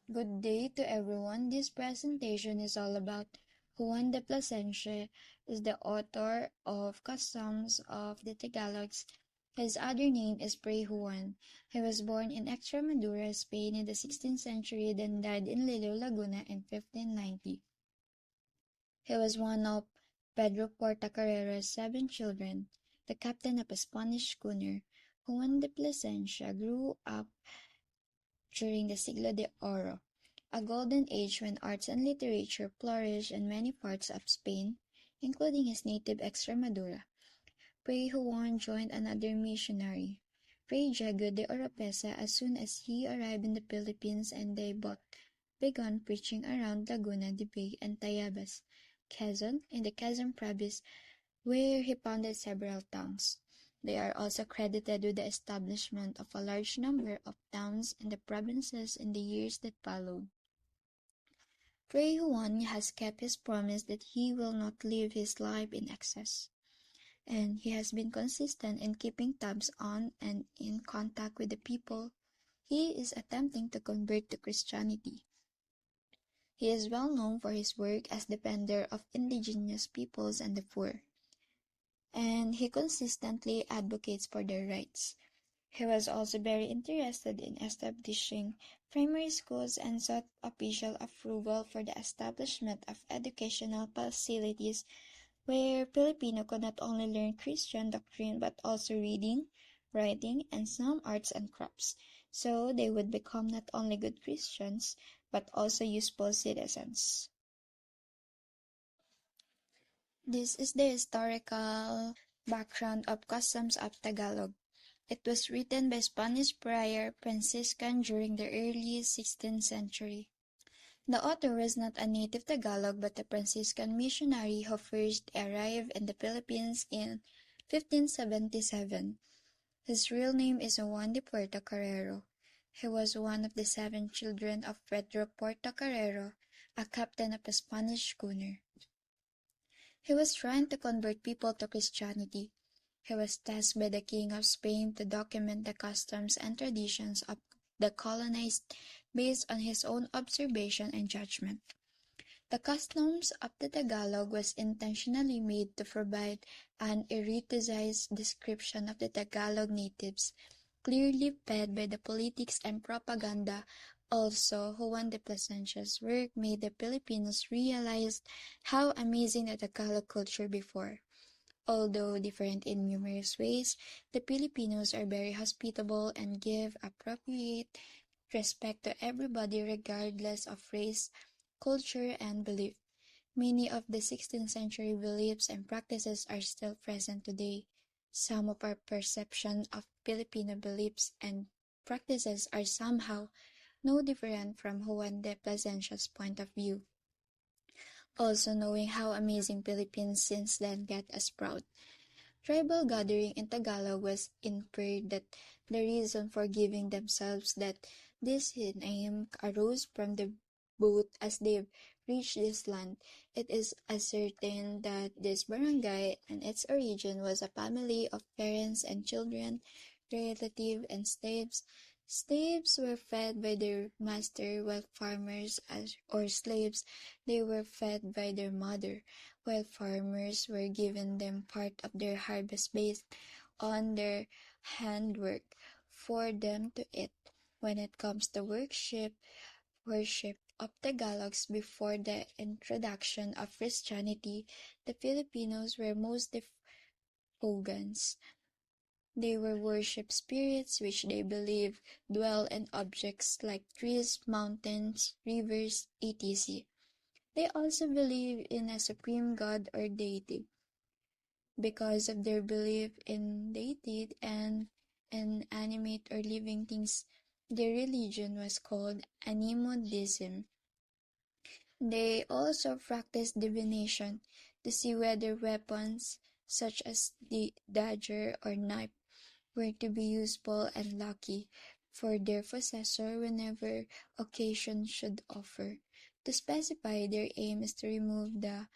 Good day to everyone. This presentation is all about Juan de Plasencia is the author of Customs of the Tagalogs. His other name is Fray Juan. He was born in Extremadura, Spain in the 16th century, then died in Lilo, Laguna in 1590. He was one of Pedro Portocarrero's 7 children, the captain of a Spanish schooner. Juan de Plasencia grew up during the Siglo de Oro, a golden age when arts and literature flourished in many parts of Spain, including his native Extremadura. Fray Juan joined another missionary, Fray Diego de Oropesa, as soon as he arrived in the Philippines, and they both began preaching around Laguna de Bay and Tayabas, Quezon, in the Quezon province, where he founded several towns. They are also credited with the establishment of a large number of towns in the provinces in the years that followed. Fray Juan has kept his promise that he will not live his life in excess, and he has been consistent in keeping tabs on and in contact with the people he is attempting to convert to Christianity. He is well known for his work as defender of indigenous peoples and the poor, and he consistently advocates for their rights. He was also very interested in establishing primary schools and sought official approval for the establishment of educational facilities where Filipino could not only learn Christian doctrine but also reading, writing, and some arts and crafts, so they would become not only good Christians but also useful citizens. This is the historical background of Customs of Tagalog. It was written by Spanish friar Franciscan during the early 16th century. The author was not a native Tagalog but a Franciscan missionary who first arrived in the Philippines in 1577. His real name is Juan de Portocarrero. He was one of the 7 children of Pedro Portocarrero, a captain of a Spanish schooner. He was trying to convert people to Christianity. He was tasked by the King of Spain to document the customs and traditions of the colonized based on his own observation and judgment. The customs of the Tagalog was intentionally made to provide an eruditized description of the Tagalog natives, clearly fed by the politics and propaganda. Also, Juan de Plasencia's work made the Filipinos realize how amazing the Tagalog culture before. Although different in numerous ways, the Filipinos are very hospitable and give appropriate respect to everybody regardless of race, culture, and belief. Many of the 16th century beliefs and practices are still present today. Some of our perceptions of Filipino beliefs and practices are somehow no different from Juan de Plasencia's point of view. Also, knowing how amazing Philippines since then get us proud. Tribal gathering in Tagalog was inferred that the reason for giving themselves that this name arose from the boat as they reached this land. It is ascertained that this barangay and its origin was a family of parents and children, relatives and slaves. Slaves were fed by their master, while farmers or slaves, they were fed by their mother, while farmers were given them part of their harvest based on their handwork for them to eat. When it comes to worship of Tagalogs before the introduction of Christianity, the Filipinos were mostly pagans. They were worship spirits which they believe dwell in objects like trees, mountains, rivers, etc. They also believe in a supreme god or deity. Because of their belief in deity and inanimate or living things, their religion was called animism. They also practiced divination to see whether weapons such as the dagger or knife were to be useful and lucky for their possessor whenever occasion should offer. To specify, their aim is to remove the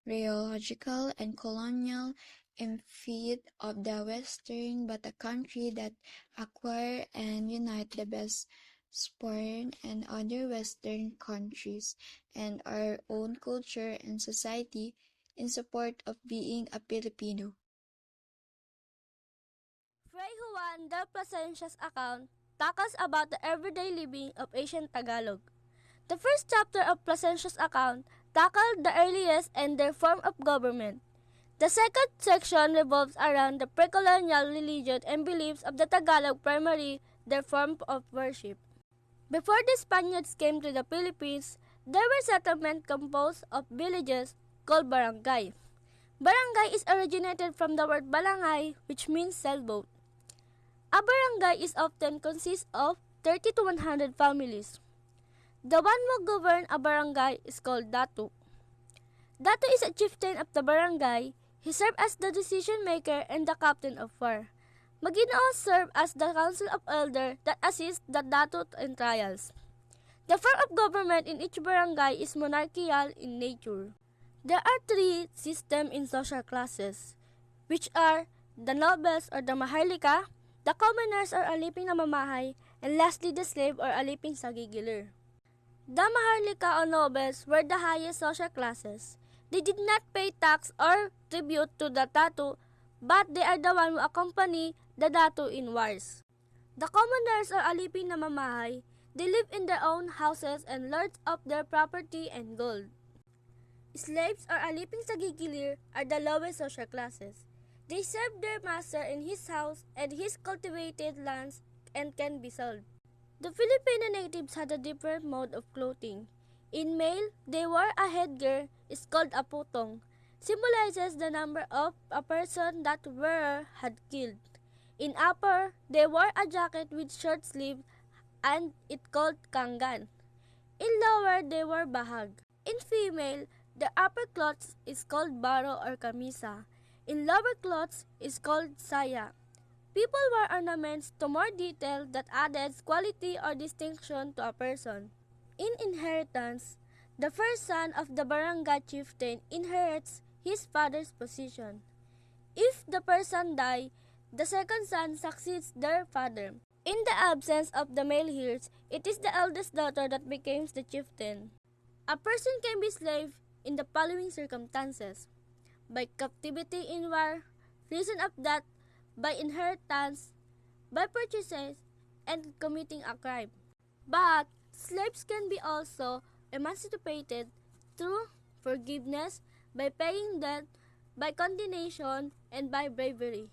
rheological and colonial infeed of the Western, but a country that acquire and unite the best Spain, and other Western countries, and our own culture and society in support of being a Filipino. Fray Juan de Plasencia's account tackles about the everyday living of ancient Tagalog. The first chapter of Plasencia's account tackled the earliest and their form of government. The second section revolves around the pre-colonial religion and beliefs of the Tagalog, primarily their form of worship. Before the Spaniards came to the Philippines, there were settlements composed of villages called barangay. Barangay is originated from the word balangay, which means sailboat. A barangay is often consists of 30 to 100 families. The one who governs a barangay is called Datu. Datu is a chieftain of the barangay. He served as the decision maker and the captain of war. Maginoo served as the council of elders that assist the Datu in trials. The form of government in each barangay is monarchical in nature. There are three systems in social classes, which are the nobles or the maharlika, the commoners or aliping namamahay, and lastly the slave or aliping sagigilir. The maharlika or nobles were the highest social classes. They did not pay tax or tribute to the Datu, but they are the one who accompany the Datu in wars. The commoners or aliping namamahay, they live in their own houses and lords of their property and gold. Slaves or aliping sagigilir are the lowest social classes. They serve their master in his house and his cultivated lands and can be sold. The Filipino natives had a different mode of clothing. In male, they wore a headgear is called a putong, symbolizes the number of a person that wearer had killed. In upper, they wore a jacket with short sleeves and it called kangan. In lower, they wore bahag. In female, the upper clothes is called baro or kamisa. In lower clothes is called saya. People wear ornaments to more detail that adds quality or distinction to a person. In inheritance, the first son of the barangay chieftain inherits his father's position. If the person die, the second son succeeds their father. In the absence of the male heirs, it is the eldest daughter that becomes the chieftain. A person can be slave in the following circumstances: by captivity in war, reason of death, by inheritance, by purchases, and committing a crime. But slaves can be also emancipated through forgiveness, by paying debt, by condemnation, and by bravery,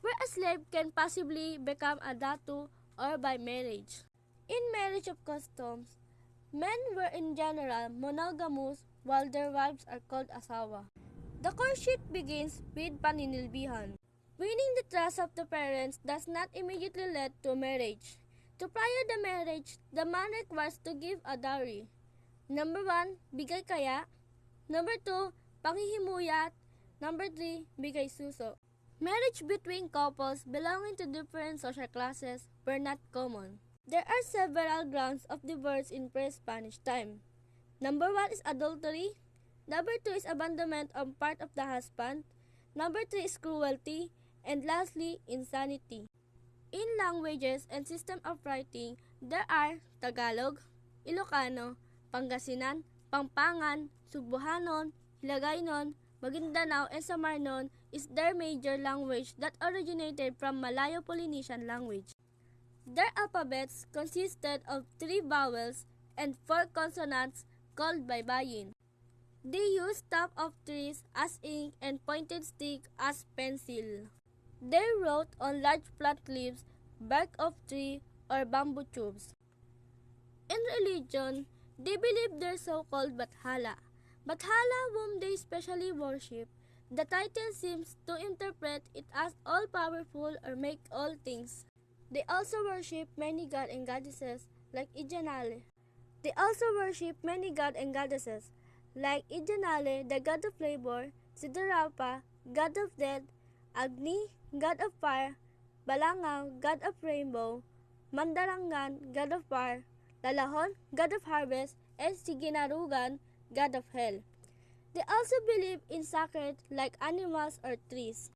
where a slave can possibly become a datu or by marriage. In marriage of customs, men were in general monogamous while their wives are called asawa. The courtship begins with paninilbihan. Winning the trust of the parents does not immediately lead to marriage. To prior the marriage, the man requires to give a dowry. Number 1, bigay kaya. Number 2, panghihimuyat. Number 3, bigay suso. Marriage between couples belonging to different social classes were not common. There are several grounds of divorce in pre-Spanish time. Number 1 is adultery. Number 2 is abandonment on part of the husband. Number 3 is cruelty. And lastly, insanity. In languages and system of writing, there are Tagalog, Ilocano, Pangasinan, Pampangan, Cebuanon, Hiligaynon, Maguindanao, and Samarnon is their major language that originated from Malayo-Polynesian language. Their alphabets consisted of 3 vowels and 4 consonants called baybayin. They used top of trees as ink and pointed stick as pencil. They wrote on large flat leaves, bark of tree, or bamboo tubes. In religion, they believed their so-called Bathala. Bathala, whom they specially worship, the title seems to interpret it as all-powerful or make all things. They also worship many gods and goddesses like Ijanale. They also worship many gods and goddesses like Ijanale, the god of labor, Siddharapa, god of death, Agni, god of fire, Balangaw, god of rainbow, Mandarangan, god of fire, Lalahon, god of harvest, and Siginarugan, god of hell. They also believe in sacred like animals or trees.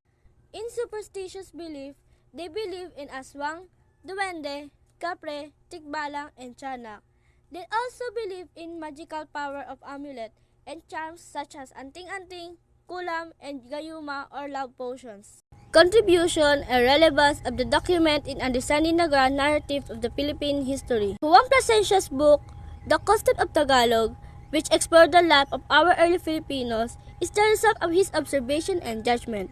In superstitious belief, they believe in aswang, duwende, kapre, tikbalang, and tiyanak. They also believe in magical power of amulet and charms such as anting-anting, kulam, and gayuma or love potions. Contribution and relevance of the document in understanding the grand narrative of the Philippine history. Juan Plasencia's book, The Custom of Tagalog, which explored the life of our early Filipinos, is the result of his observation and judgment.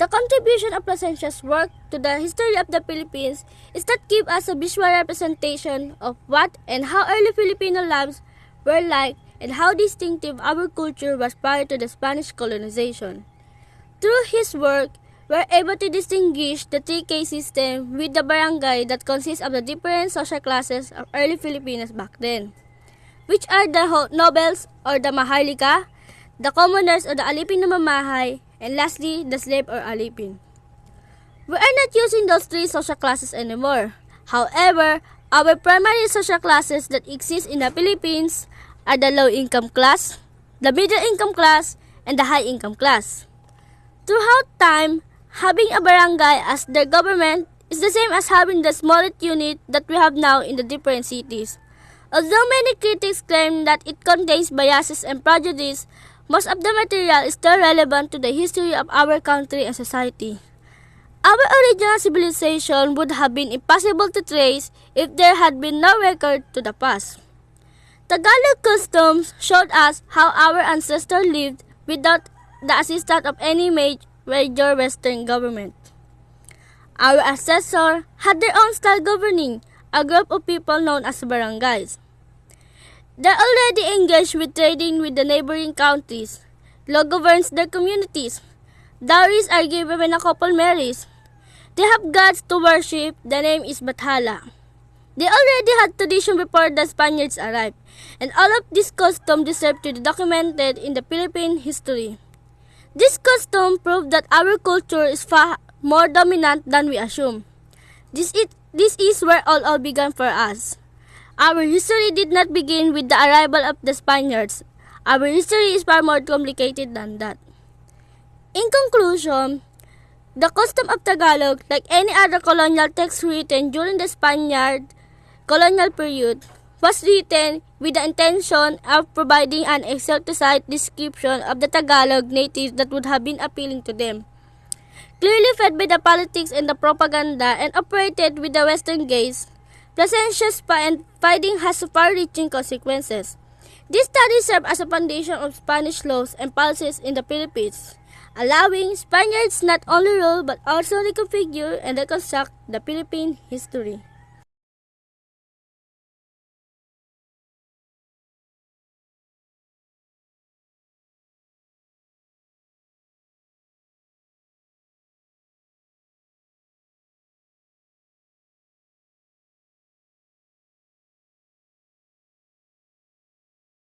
The contribution of Plasencia's work to the history of the Philippines is that give us a visual representation of what and how early Filipino lives were like and how distinctive our culture was prior to the Spanish colonization. Through his work, we are able to distinguish the 3K system with the barangay that consists of the different social classes of early Filipinos back then, which are the nobles or the maharlika, the commoners or the alipin na mamahay, and lastly, the slave or alipin. We are not using those three social classes anymore. However, our primary social classes that exist in the Philippines are the low-income class, the middle-income class, and the high-income class. Throughout time, having a barangay as their government is the same as having the smallest unit that we have now in the different cities. Although many critics claim that it contains biases and prejudice, most of the material is still relevant to the history of our country and society. Our original civilization would have been impossible to trace if there had been no record to the past. Tagalog customs showed us how our ancestors lived without the assistance of any major Western government. Our ancestors had their own style governing a group of people known as barangays. They already engaged with trading with the neighboring countries. Law governs their communities. Dowries are given when a couple marries. They have gods to worship. The name is Bathala. They already had tradition before the Spaniards arrived, and all of this custom deserve to be documented in the Philippine history. This custom proved that our culture is far more dominant than we assume. This is where all began for us. Our history did not begin with the arrival of the Spaniards. Our history is far more complicated than that. In conclusion, the custom of Tagalog, like any other colonial text written during the Spaniard colonial period, was written with the intention of providing an exhaustive description of the Tagalog natives that would have been appealing to them. Clearly fed by the politics and the propaganda and operated with the Western gaze, Plasencia's finding has far-reaching consequences. This study served as a foundation of Spanish laws and policies in the Philippines, allowing Spaniards not only rule but also reconfigure and reconstruct the Philippine history.